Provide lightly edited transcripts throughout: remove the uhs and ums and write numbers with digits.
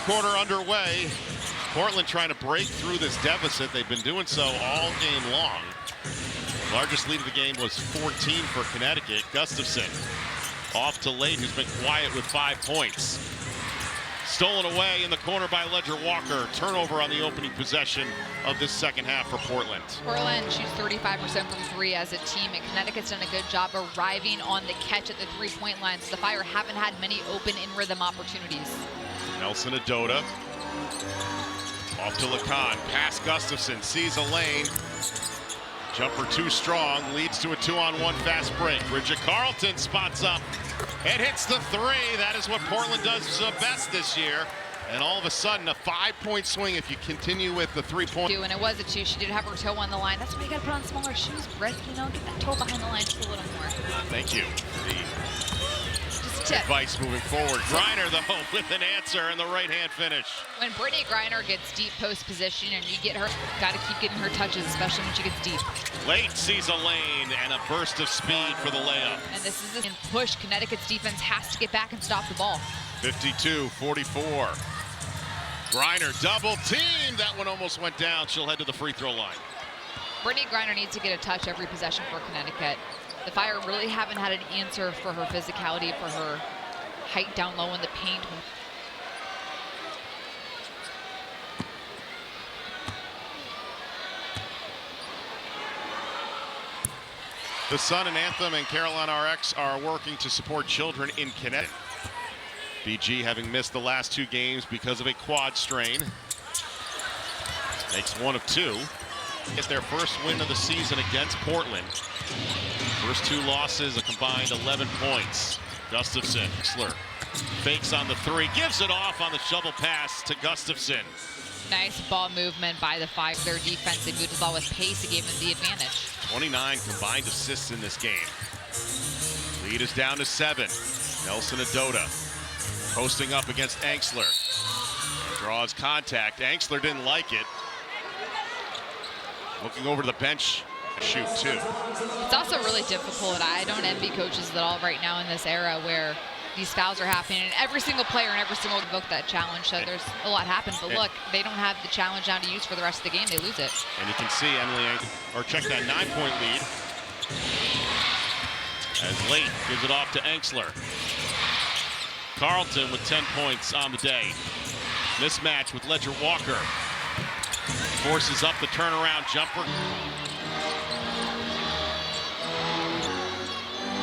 quarter underway. Portland trying to break through this deficit. They've been doing so all game long. Largest lead of the game was 14 for Connecticut. Gustafson off to Late, who's been quiet with 5 points. Stolen away in the corner by Ledger Walker. Turnover on the opening possession of this second half for Portland. Portland shoots 35% from 3 as a team, and Connecticut's done a good job arriving on the catch at the 3-point line, so the Fire haven't had many open in-rhythm opportunities. Nelson Adota off to Lacan. Pass Gustafson, sees a lane. Jumper too strong, leads to a 2-on-1 fast break. Bridget Carlton spots up and hits the 3. That is what Portland does best this year. And all of a sudden, a 5-point swing if you continue with the 3-point. And it was a 2. She did have her toe on the line. That's why you got to put on smaller shoes, Brett. You know, get that toe behind the line just a little more. Thank you for the Tip. advice moving forward. Griner, though, with an answer and the right-hand finish. When Brittany Griner gets deep post position and you get her, got to keep getting her touches, especially when she gets deep. Late sees a lane and a burst of speed for the layup. And this is a push. Connecticut's defense has to get back and stop the ball. 52-44. Griner double team. That one almost went down. She'll head to the free throw line. Brittany Griner needs to get a touch every possession for Connecticut. The Fire really haven't had an answer for her physicality, for her height down low in the paint. The Sun and Anthem and Carolina RX are working to support children in Connecticut. BG having missed the last 2 games because of a quad strain. Makes 1 of 2. Get their first win of the season against Portland. First 2 losses, a combined 11 points. Gustafson, Wexler fakes on the 3, gives it off on the shovel pass to Gustafson. Nice ball movement by the Fire. Their defense, they moved the ball with pace, it gave them the advantage. 29 combined assists in this game. Lead is down to 7. Nelson Adota posting up against Angsler. Draws contact. Angsler didn't like it. Looking over to the bench, shoot 2. It's also really difficult. I don't envy coaches at all right now in this era where these fouls are happening, and every single player and every single invoke that challenge, so there's a lot happens. But look, they don't have the challenge now to use for the rest of the game. They lose it. And you can see Emily, or check that 9-point lead. As Late gives it off to Angsler. Carlton with 10 points on the day. Mismatch with Ledger Walker. Forces up the turnaround jumper.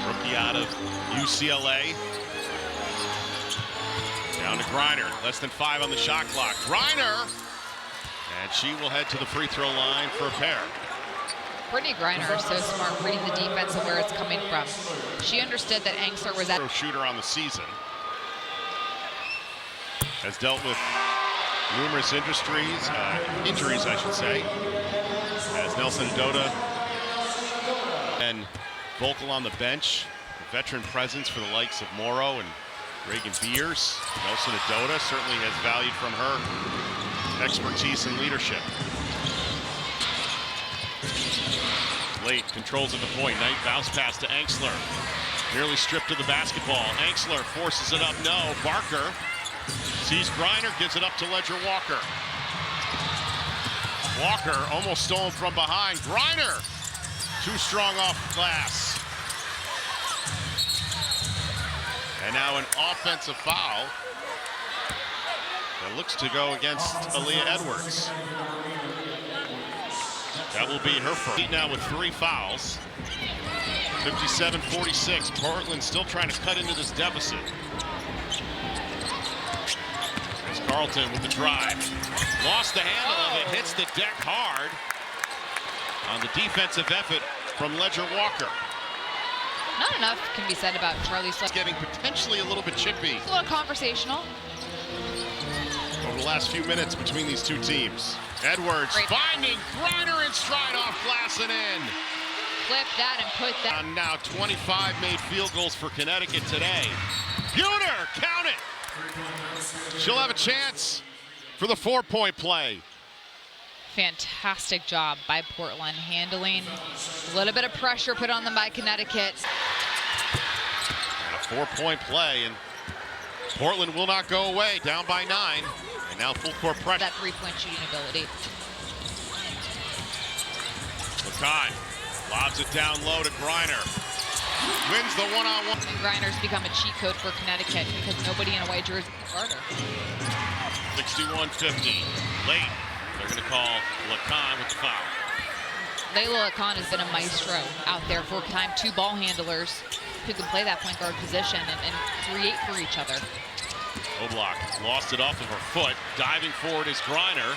Rookie out of UCLA. Down to Griner, less than 5 on the shot clock. Griner, and she will head to the free throw line for a pair. Brittany Griner is so smart reading the defense and where it's coming from. She understood that Angsler was at shooter on the season. Has dealt with numerous injuries, I should say. As Nelson Adota and Volkel on the bench, a veteran presence for the likes of Morrow and Reagan Beers. Nelson Adota certainly has valued from her expertise and leadership. Late controls at the point. Nice bounce pass to Angsler. Nearly stripped of the basketball. Angsler forces it up. No. Barker sees Griner, gives it up to Ledger Walker. Walker almost stolen from behind. Griner too strong off glass. And now an offensive foul that looks to go against Aaliyah Edwards. That will be her first. Now with 3 fouls. 57-46. Portland still trying to cut into this deficit. There's Carlton with the drive. Lost the handle of it. Hits the deck hard on the defensive effort from Ledger Walker. Not enough can be said about Charlie Slayton. It's getting potentially a little bit chippy. It's a little conversational. Over the last few minutes between these 2 teams. Edwards finding Griner in stride off glass and in. Flip that and put that. And now 25 made field goals for Connecticut today. Buhner, count it. She'll have a chance for the 4-point play. Fantastic job by Portland handling a little bit of pressure put on them by Connecticut. And a 4-point play, and Portland will not go away, down by 9. And now full court pressure. That three-point shooting ability. LeCon lobs it down low to Griner. Wins the one-on-one. And Griner's become a cheat code for Connecticut because nobody in a white jersey can guard her. 61-50. Late. They're going to call LeCon with the foul. Layla LeCon has been a maestro out there for time. 2 ball handlers who can play that point guard position and create for each other. Oblak lost it off of her foot. Diving forward is Griner.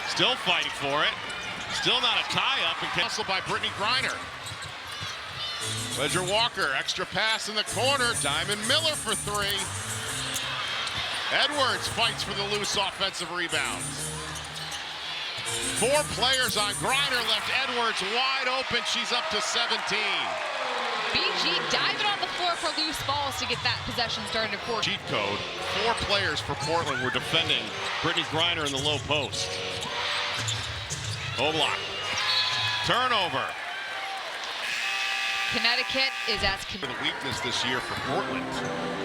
Still fighting for it. Still not a tie-up, and canceled by Brittany Griner. Ledger Walker, extra pass in the corner. Diamond Miller for 3. Edwards fights for the loose offensive rebounds. 4 players on Griner, left Edwards wide open. She's up to 17. BG diving on the floor for loose balls to get that possession started for Cheat code. 4 players for Portland were defending Brittany Griner in the low post. Oblak. Turnover. Connecticut is as The weakness this year for Portland.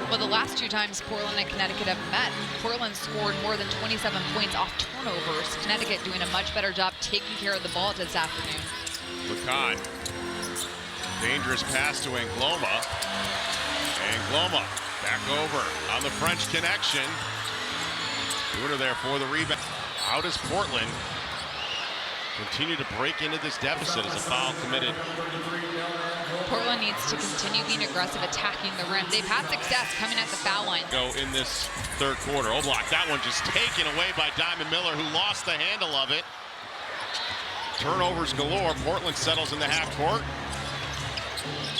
well, the last 2 times Portland and Connecticut have met, Portland scored more than 27 points off turnovers. Connecticut doing a much better job taking care of the ball this afternoon. LeCon. Dangerous pass to Angloma. Angloma back over on the French connection. Bruder there for the rebound. How does Portland continue to break into this deficit as a foul committed? Portland needs to continue being aggressive, attacking the rim. They've had success coming at the foul line. Go in this third quarter. Oblak, that one just taken away by Diamond Miller, who lost the handle of it. Turnovers galore. Portland settles in the half court.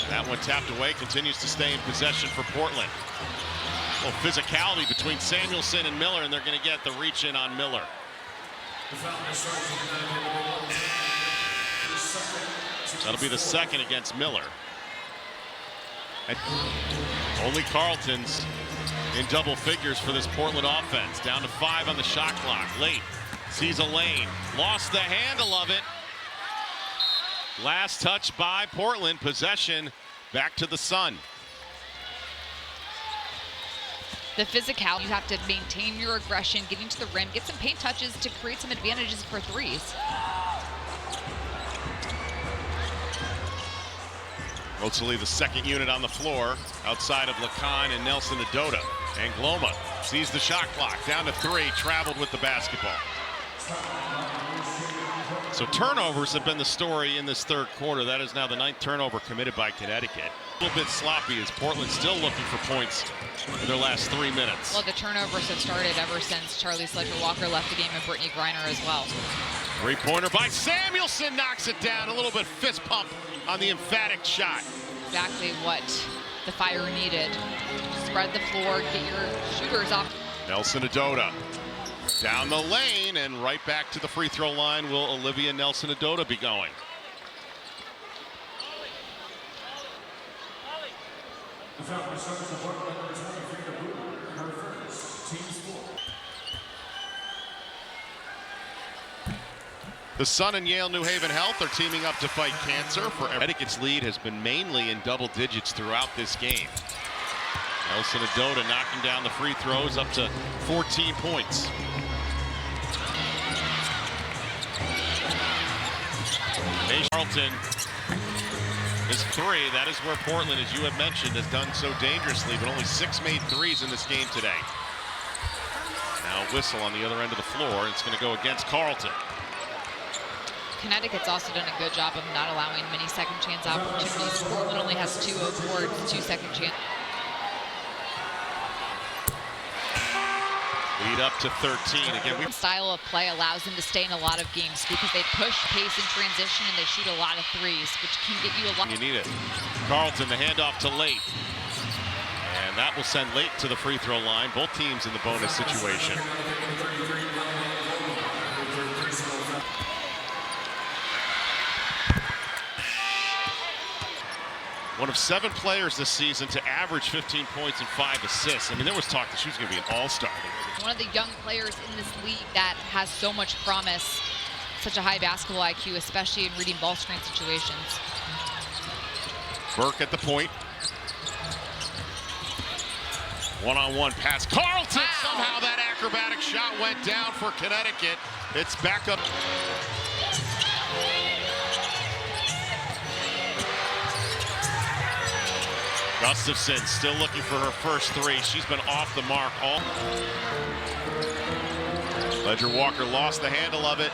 That one tapped away, continues to stay in possession for Portland. Well, physicality between Samuelson and Miller, and they're going to get the reach in on Miller. That'll be the second against Miller. And only Carlton's in double figures for this Portland offense. Down to 5 on the shot clock. Late sees a lane, lost the handle of it. Last touch by Portland. Possession back to the Sun. The physicality, you have to maintain your aggression, getting to the rim, get some paint touches to create some advantages for threes. Mostly the second unit on the floor outside of LeCon and Nelson Adota. Angloma sees the shot clock, down to 3, traveled with the basketball. So turnovers have been the story in this third quarter. That is now the 9th turnover committed by Connecticut. A little bit sloppy as Portland still looking for points in their last 3 minutes. Well, the turnovers have started ever since Charlie Sledger-Walker left the game and Brittany Griner as well. 3-pointer by Samuelson, knocks it down. A little bit fist pump on the emphatic shot. Exactly what the Fire needed. Spread the floor, get your shooters off. Nelson Adota down the lane, and right back to the free throw line will Olivia Nelson Adota be going. The Sun and Yale New Haven Health are teaming up to fight cancer. Connecticut's lead has been mainly in double digits throughout this game. Nelson Adota knocking down the free throws up to 14 points. Carlton is 3. That is where Portland, as you have mentioned, has done so dangerously, but only 6 made threes in this game today. Now whistle on the other end of the floor. It's going to go against Carlton. Connecticut's also done a good job of not allowing many second chance opportunities. Portland only has 2 boards, 2 second chance. Lead up to 13. Again, style of play allows them to stay in a lot of games because they push, pace, and transition, and they shoot a lot of threes, which can get you a lot. You need it. Carlton, the handoff to Late. And that will send Late to the free throw line. Both teams in the bonus situation. One of 7 players this season to average 15 points and 5 assists. I mean, there was talk that she was going to be an all-star. One of the young players in this league that has so much promise, such a high basketball IQ, especially in reading ball screen situations. Burke at the point. One-on-one pass. Carlton! Wow. Somehow that acrobatic shot went down for Connecticut. It's back up. Gustafson still looking for her first three. She's been off the mark all. Ledger Walker lost the handle of it.